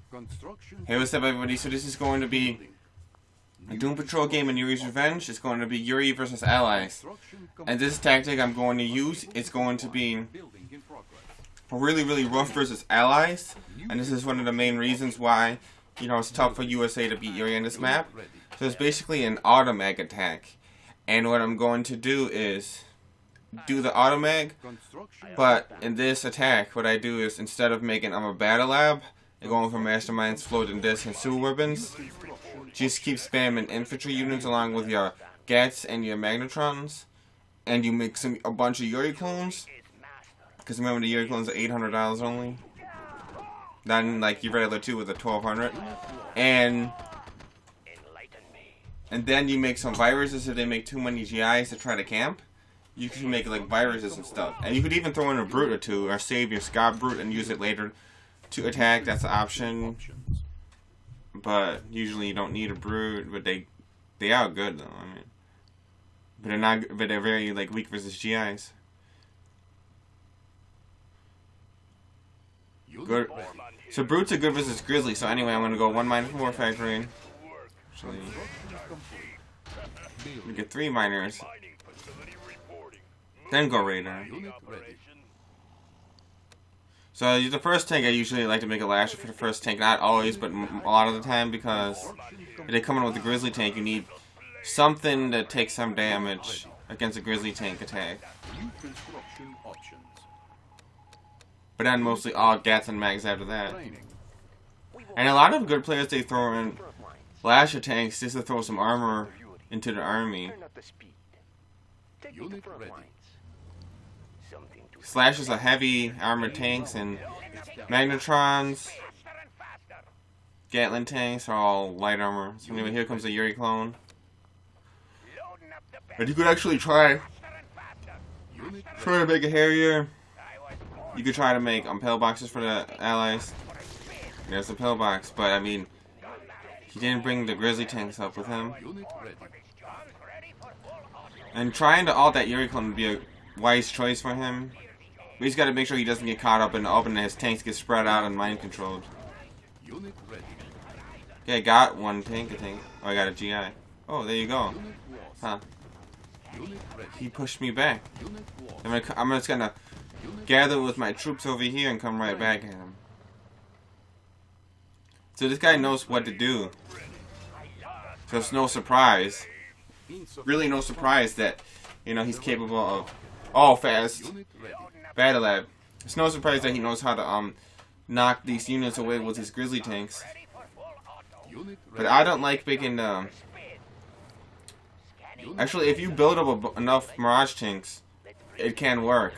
Hey, what's up everybody? So this is going to be a Doom Patrol game in YvA's Revenge. It's going to be YvA versus Allies. And this tactic I'm going to use is going to be really rough versus Allies. And this is one of the main reasons why, you know, it's tough for USA to beat YvA in this map. So it's basically an automag attack. And what I'm going to do is do the automag, but in this attack, what I do is instead of making a battle lab and going for masterminds, floating discs, and sewer weapons, just keep spamming infantry units along with your gats and your magnetrons, and you make a bunch of YvA clones. Because remember, the YvA clones are $800 only. Not like your regular 2 with a $1,200. And then you make some viruses if they make too many GIs to try to camp. You can make like viruses and stuff. And you could even throw in a brute or two, or save your Scott brute and use it later to attack. That's an option. But usually you don't need a brute, but they are good though. I mean, but they're not. But they're very like weak versus GIs. Good. So brutes are good versus grizzly. So anyway, I'm gonna go 1 minor for war factory. Actually, we get 3 miners. Then go raider. So the first tank, I usually like to make a lasher for the first tank. Not always, but a lot of the time, because if they come in with the grizzly tank, you need something that takes some damage against a grizzly tank attack. But then mostly all gats and mags after that. And a lot of good players, they throw in lasher tanks just to throw some armor into the army. Slashers are heavy armored tanks, and magnetrons, Gatling tanks are all light armor. So anyway, here comes the YvA clone. But you could actually try to make a Harrier. You could try to make pillboxes for the Allies. There's a pillbox, but I mean, he didn't bring the grizzly tanks up with him. And trying to alt that YvA clone would be a wise choice for him. But he's got to make sure he doesn't get caught up in the open and his tanks get spread out and mind controlled. Okay, I got 1 tank, I think. Oh, I got a GI. Oh, there you go. Huh. He pushed me back. I'm just gonna gather with my troops over here and come right back at him. So this guy knows what to do. So it's no surprise. Really no surprise that, you know, he's capable of all fast battle lab. It's no surprise that he knows how to knock these units away with his grizzly tanks. But I don't like making actually, if you build up enough Mirage tanks, it can work.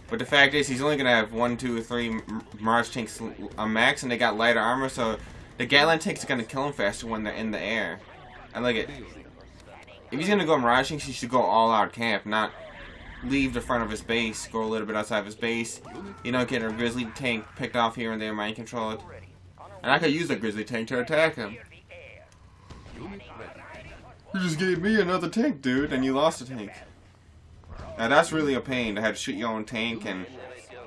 But the fact is, he's only gonna have 1, 2, 3 Mirage tanks max, and they got lighter armor, so the Gatling tanks are gonna kill him faster when they're in the air. And like it, if he's gonna go Mirage tanks, he should go all out camp, not leave the front of his base, go a little bit outside of his base, you know, get a grizzly tank picked off here and there, mind controlled. And I could use a grizzly tank to attack him. You just gave me another tank, dude, and you lost a tank. Now that's really a pain to have to shoot your own tank and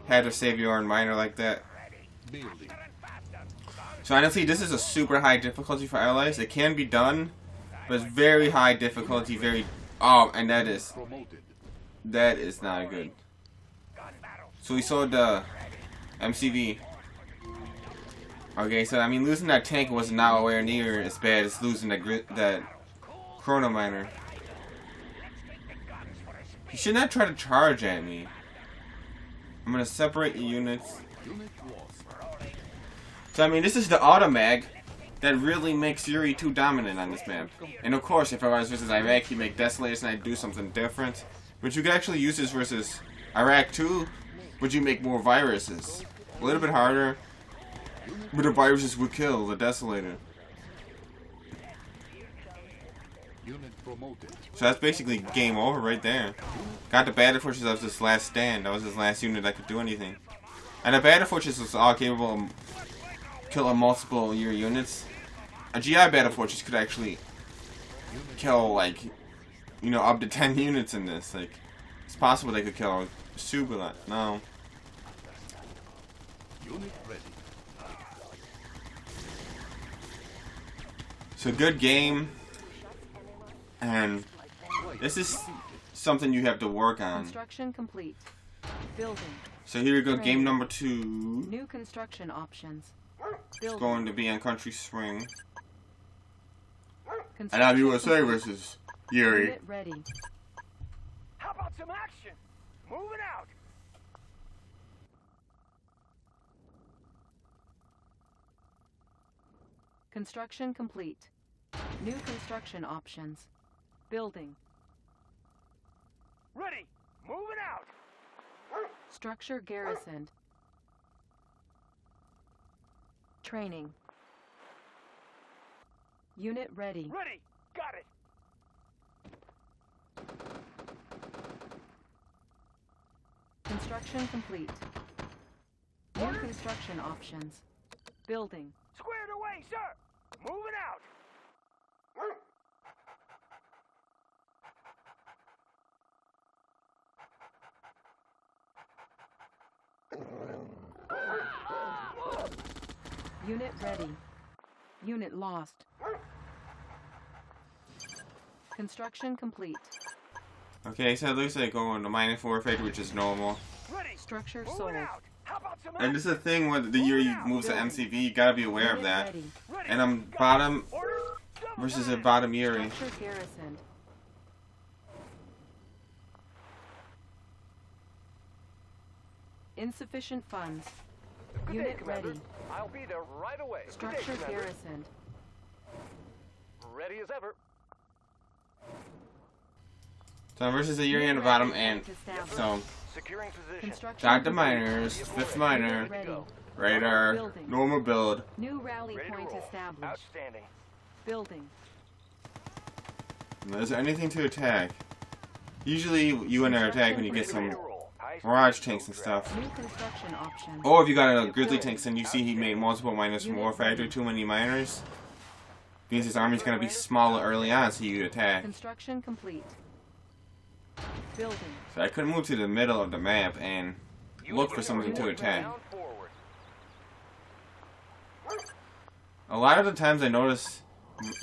have to save your own miner like that. So honestly, this is a super high difficulty for Allies. It can be done, but it's very high difficulty, and that is not good. So we saw the MCV. Okay, so I mean, losing that tank was nowhere near as bad as losing that Chrono Miner. You should not try to charge at me. I'm gonna separate your units. So I mean, this is the automag that really makes YvA too dominant on this map. And of course, if I was versus Iraq, you make Desolators and I'd do something different. But you could actually use this versus Iraq too, but you make more viruses. A little bit harder, but the viruses would kill the Desolator. So that's basically game over right there. Got the Battle Fortress as his last stand. That was his last unit that could do anything. And the Battle Fortress was all capable of killing multiple YvA units. A GI Battle Fortress could actually kill, like, you know, up to 10 units in this. Like, it's possible they could kill a super lot. No. It's a good game, and this is something you have to work on. Construction complete. Building. So here we go, game number 2. New construction options. It's going to be on Country Swing. And Construction USA complete. versus Yuri. Unit ready. How about some action? Moving out. Construction complete. New construction options. Building. Ready. Moving out. Structure garrisoned. Training. Unit ready. Ready. Got it. Construction complete. New construction options. Building. Squared away, sir. Moving out. Unit ready. Unit lost. Construction complete. Okay, so it looks like going to -4 effect, which is normal. Ready. Structure Moving sold. out. How about some And this is a thing when the Yuri moves to MCV, you gotta be aware of Unit that. ready. Ready. And I'm bottom Orders. Double versus a time. bottom Yuri. Structure garrisoned. Insufficient funds. Good day, Unit Commander. ready. I'll be there right away. Good day, Structure Commander. garrisoned. Ready as ever. So versus the Yuri on the bottom, and Established. so Securing position. Construction got the complete. miners, 5th miner, Ready. radar, Building. normal build. New rally Ready to point roll. established. Outstanding. Building. Is there anything to attack? Usually you enter attack when you get Ready some to roll. High barrage speed tanks and load stuff. New construction options. Or if you got a grizzly tanks and you see he made multiple miners from War Factory, too many miners, means his army's gonna be smaller early on, so you attack. Construction complete. Building. So I could move to the middle of the map and look for something to attack. Down forward. A lot of the times I notice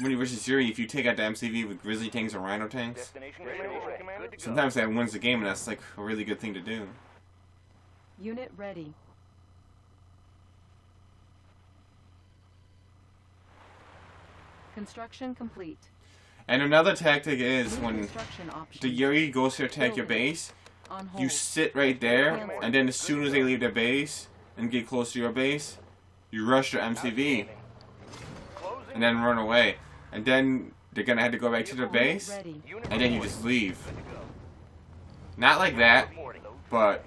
when you versus Yuri, if you take out the MCV with grizzly tanks or rhino tanks, Destination Commander. Good to go. sometimes that wins the game, and that's like a really good thing to do. Unit ready. Construction complete. And another tactic is New when construction options. the Yuri goes to attack your base, On hold. you sit right there, and then as soon as they leave their base and get close to your base, you rush your MCV Closing. and then run away. And then they're gonna have to go back to their Unit base, ready. Unit and then you reporting. just leave. Good to go. Not like that, Reporting. but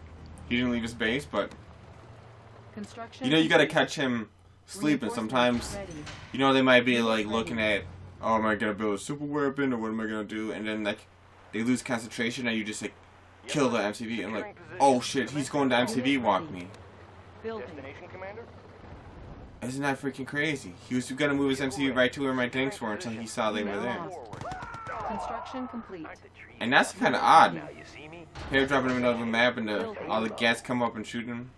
he didn't leave his base, but Construction you know, you gotta complete. catch him sleeping. Reinforcements Sometimes, ready. you know, they might be like looking at, oh, am I gonna build a super weapon, or what am I gonna do? And then like, they lose concentration, and you just like kill the MCV. I'm like, oh shit, he's going to MCV walk me. Building. Destination Commander. Isn't that freaking crazy? He was gonna move his MCV right to where my tanks were until he saw they were there. Forward. Construction complete. And that's kind of odd. Now you see me. Here dropping in the middle of the map, and all the gas come up and shoot him.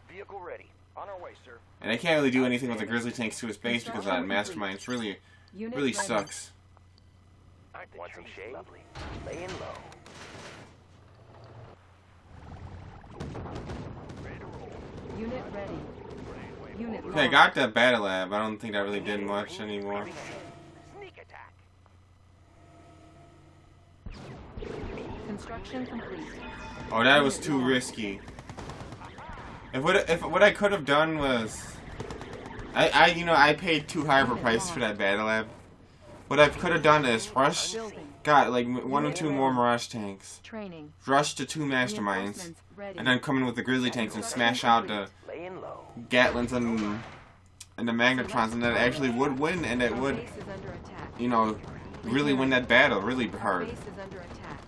Vehicle ready. On our way, sir. And I can't really do anything with the grizzly tanks to his base because that mastermind. It's really Unit really ready. sucks. Want some shade? Lovely. Laying low. Ready to roll. Unit ready. Unit Okay, I lost. got that battle lab. I don't think that really did much anymore. Sneak attack. Construction complete. Oh, that was too risky. If what I could have done was, I paid too high of a price for that battle lab. What I could have done is rush, Building. got like 1 or 2 more Mirage tanks, Training. rush to 2 masterminds, Reinforcements ready. and then come in with the grizzly tanks and smash out the Laying low. Gatlins and the magnetrons, and that actually would win, and it Our would, base is under attack. you know, really win that battle really Our hard. base is under attack.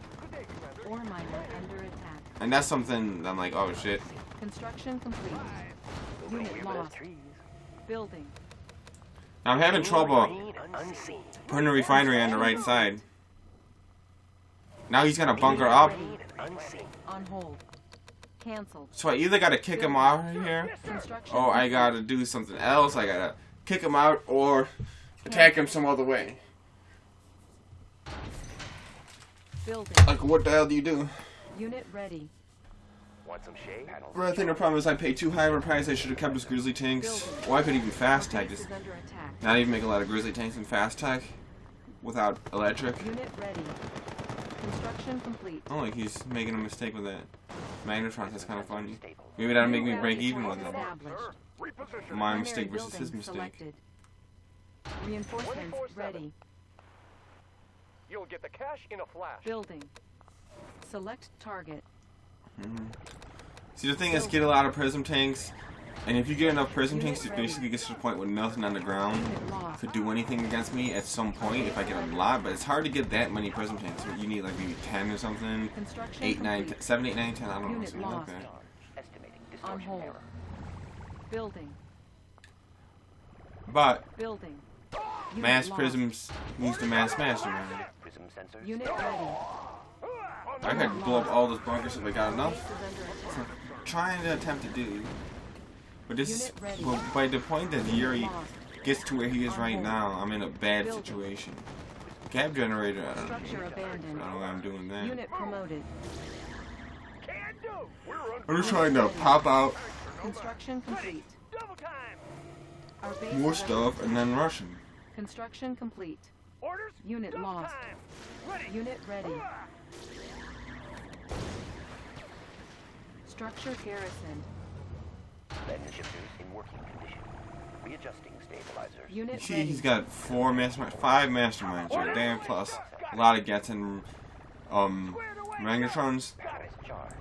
Ore miner under attack. And that's something I'm like, oh shit. Construction complete. Unit lost. Building. Now, I'm having trouble Green unseen. putting a refinery on the right side. Now he's gonna bunker up, Green unseen. On hold. Cancelled. so I either gotta kick him out of here, Construction. or I gotta do something else. I gotta kick him out, or attack him some other way. Building. Like, what the hell do you do? Unit ready. Want some shade? But I think the problem is I paid too high of a price. I should have kept his grizzly tanks. Or I could even fast tag Base this. is under attack. Not even make a lot of grizzly tanks and fast tag without electric. Unit ready. Construction complete. Oh, like he's making a mistake with that. Magnetron, that's kind of funny. Maybe that'll make me break even with it. Established. Reposition. My Primary mistake versus his building mistake. selected. Reinforcements 24/7. ready. You'll get the cash in a flash. Building. Select target. See, the thing is, get a lot of prism tanks, and if you get enough prism tanks, it basically gets to the point where nothing on the ground Unit lost. could do anything against me at some point if I get a lot, but it's hard to get that many prism tanks. You need like maybe 10 or something. Construction 8, 9, complete. 7, 8, 9, 10, I don't know, Unit something like lost. that. On hold. Building. But Building. Unit mass lost. prisms means the mass mastermind. Unit ready. I could blow up all those bunkers if I got Base enough. is under attack. Trying to attempt to do. But this, Unit ready. well, by the point that Yuri Lost. gets to where he is On right hold. now, I'm in a bad Building. situation. Cab generator, I don't know. Structure abandoned. I don't know why I'm doing that. Unit promoted. Can do. We're on I'm just trying to pop out Construction complete. double time. Our base more is under stuff attack. and then rush him. Construction complete. Orders. Unit double lost. time. Ready. Unit ready. Structure garrisoned. Landing shifters in working condition. Readjusting stabilizers. You Unit see, ready. he's got 5 masterminds right there, plus a lot of gets and magnetrons. Batteries charged.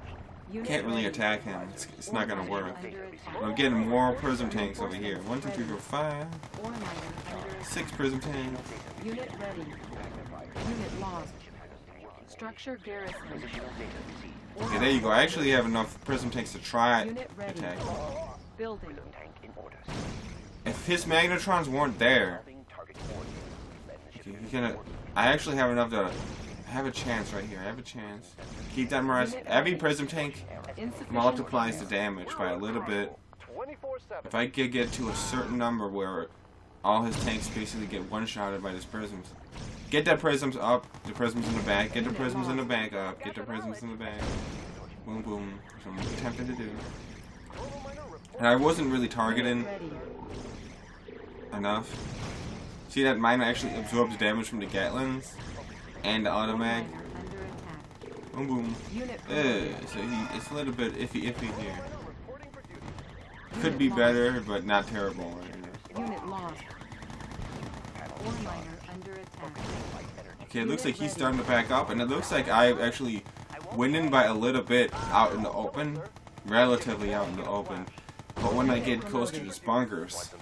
Unit Can't really ready. attack him. It's not gonna work. Under attack. I'm getting more prism tanks over here. 1, 2, 3, 4, 5, Ore miner under attack. 6 prism tanks. Unit ready. Unit lost. Structure garrisoned. Okay, there you go. I actually have enough prism tanks to try Unit ready. attack. Building. Tank in orders. If his magnetrons weren't there, Target orders. okay, he's gonna. I actually have enough to. I have a chance right here. I have a chance. Keep that mirage. Every prism tank Insufficient multiplies the funds. damage by a little bit. 24/7. If I could get to a certain number where all his tanks basically get one-shotted by his prisms. Get the prisms up, the prisms in the back, get the prisms in the back up, get the prisms in the back. Boom, boom. That's what I'm attempting to do. And I wasn't really targeting Ready. enough. See that mine actually absorbs damage from the Gatlins and the automag. Miner under attack. Boom, boom. Unit promoted. So it's a little bit iffy here. Reporting for duty. Could be better, but not terrible. Unit lost. Ore miner under attack. Okay, it looks like he's starting to back up, and it looks like I'm actually winning by a little bit out in the open, relatively out in the open. But when I get close to the bunkers,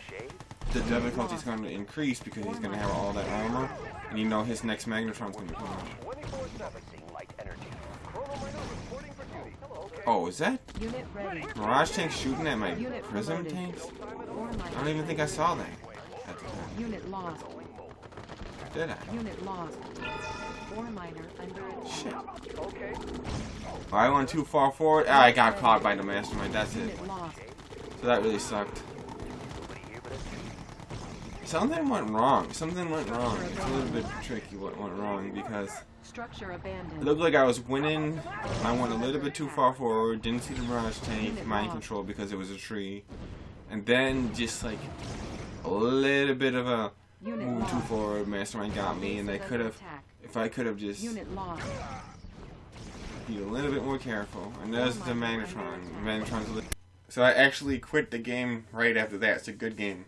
the difficulty's going to increase because he's going to have all that armor, and you know his next magnetron's going to come out. 24/7. Light energy. Chrono miner reporting for duty. Hello. Okay. Oh, is that Unit ready. Mirage tank shooting at my Unit prism promoted. tanks? Ore miner I don't even think I saw that at the time. Unit lost. Did I? Unit lost. Ore miner under attack. Shit. Okay. Oh, I went too far forward. Ah, I got caught by the mastermind. That's it. Unit lost. So that really sucked. Something went wrong. Something went wrong. It's a little bit tricky what went wrong because Structure it abandoned. looked like I was winning. I went a little bit too far forward. Didn't see the Mirage tank mind control because it was a tree. And then just like a little bit of a Unit move too lost. forward. Mastermind got me, and I Base is could under have, attack. if I could have just Unit lost. be a little bit more careful. And there's the Magnetron. The Magnetron's a little. So I actually quit the game right after that. It's a good game.